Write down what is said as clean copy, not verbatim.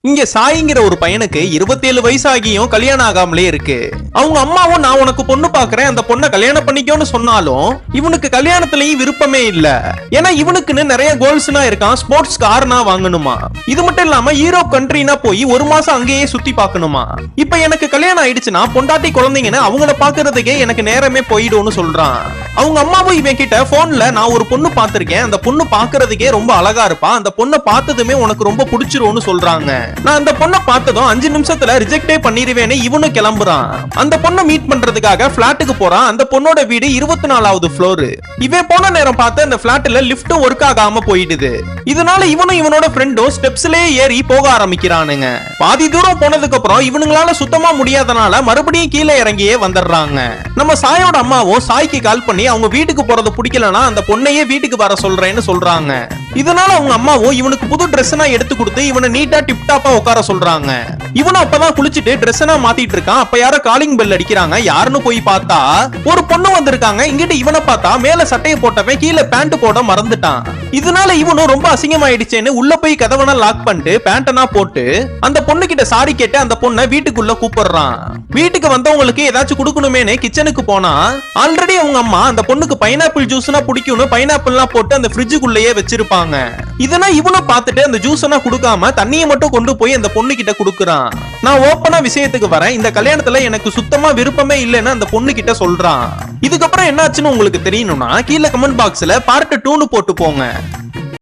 இங்க சாய்ங்கிற ஒரு பையனுக்கு 27 வயசு ஆகியும் கல்யாணம் ஆகாமலே இருக்கு. அவங்க அம்மாவும் நான் உனக்கு பொண்ணு பாக்குறேன், அந்த பொண்ணை கல்யாணம் பண்ணிக்கோன்னு சொன்னாலும் இவனுக்கு கல்யாணத்திலயும் விருப்பமே இல்ல. ஏன்னா இவனுக்குன்னு நிறைய கோல்ஸ்னா இருக்கான். ஸ்போர்ட்ஸ் கார்னா வாங்கணுமா, இது மட்டும் இல்லாம யூரோப் கண்ட்ரினா போய் ஒரு மாசம் அங்கேயே சுத்தி பார்க்கணுமா. இப்ப எனக்கு கல்யாணம் ஆயிடுச்சுன்னா பொண்டாட்டி குழந்தைங்கன்னு அவங்கள பாக்குறதுக்கே எனக்கு நேரமே போயிடும்னு சொல்றான். அவங்க அம்மாவும் இவன் கிட்ட போன்ல நான் ஒரு பொண்ணு பாத்திருக்கேன், அந்த பொண்ணு பாக்குறதுக்கே ரொம்ப அழகா இருப்பா, அந்த பொண்ணை பார்த்ததுமே உனக்கு ரொம்ப பிடிச்சிரும்னு சொல்றாங்க. நான் அந்த பொண்ணை பார்த்ததும் 5 நிமிஷத்துல ரிஜெக்டே பண்ணிடுவேன்னு இவனும் கிளம்புறான். அந்த பொண்ணை மீட் பண்றதுக்காக பிளாட்டுக்கு போறான். அந்த பொண்ணோட வீடு 24வது ஃப்ளோர். இவன் போன நேரம் பார்த்து அந்த பிளாட்ல லிஃப்ட்டும் ஒர்க் ஆகாம போயிடுது. இதனால இவனும் இவனோட ஃப்ரெண்டும் ஸ்டெப்ஸ்லயே ஏறி போக ஆரம்பிக்கிறானுங்க. பாதி தூரம் போனதுக்கு அப்புறம் இவனுங்களால சுத்தமா முடியாதனால மறுபடியும் கீழே இறங்கியே வந்துடுறாங்க. நம்ம சாயோட அம்மாவும் சாய்க்கு கால் பண்ணி அவங்க வீட்டுக்கு போறது பிடிக்கலனா அந்த பொண்ணையே வீட்டுக்கு வர சொல்றேன்னு சொல்றாங்க. இதனால அவங்க அம்மாவும் இவனுக்கு புது ட்ரெஸ்னா எடுத்து கொடுத்து இவனை நீட்டா டிப்டாப்பா உட்கார சொல்றாங்க. இவனும் அப்பதான் குளிச்சுட்டு ட்ரெஸ்னா மாத்திட்டு இருக்கான். அப்ப யாரோ காலிங் பெல் அடிக்கிறாங்க. யாருன்னு போய் பார்த்தா ஒரு பொண்ணு வந்திருக்காங்க. இங்கிட்ட இவனை பார்த்தா மேல சட்டையை போட்டவன் கீழே பேண்ட் போட மறந்துட்டான். இதனால இவனும் ரொம்ப அசிங்கமாயிடுச்சேன்னு உள்ள போய் கதவனை லாக் பண்ணிட்டு பேண்டனா போட்டு அந்த பொண்ணு கிட்ட சாரி கேட்டு அந்த பொண்ணை வீட்டுக்குள்ள கூப்பிடுறான். வீட்டுக்கு வந்தவங்களுக்கு ஏதாச்சும் கொடுக்கணுமேனு கிச்சனுக்கு போனா ஆல்ரெடி அவங்க அம்மா அந்த பொண்ணுக்கு பைனாப்பிள் ஜூஸ்னா பிடிக்கும்னு பைனாப்பிள்லாம் போட்டு அந்த ஃப்ரிட்ஜுக்குள்ளேயே வச்சிருப்பாங்க. இதனா இவனை பார்த்துட்டு அந்த ஜூஸ்னா கொடுக்காம தண்ணியை மட்டும் கொண்டு போய் அந்த பொண்ணு கிட்ட கொடுக்கறான். நான் ஓப்பனா விஷயத்துக்கு வரேன், இந்த கல்யாணத்துல எனக்கு சுத்தமா விருப்பமே இல்லைன்னு அந்த பொண்ணு கிட்ட சொல்றான். இதுக்கப்புறம் என்னாச்சுன்னு உங்களுக்கு தெரியணும்னா கீழே கமெண்ட் பாக்ஸ்ல பார்ட் 2ன்னு போட்டு போங்க.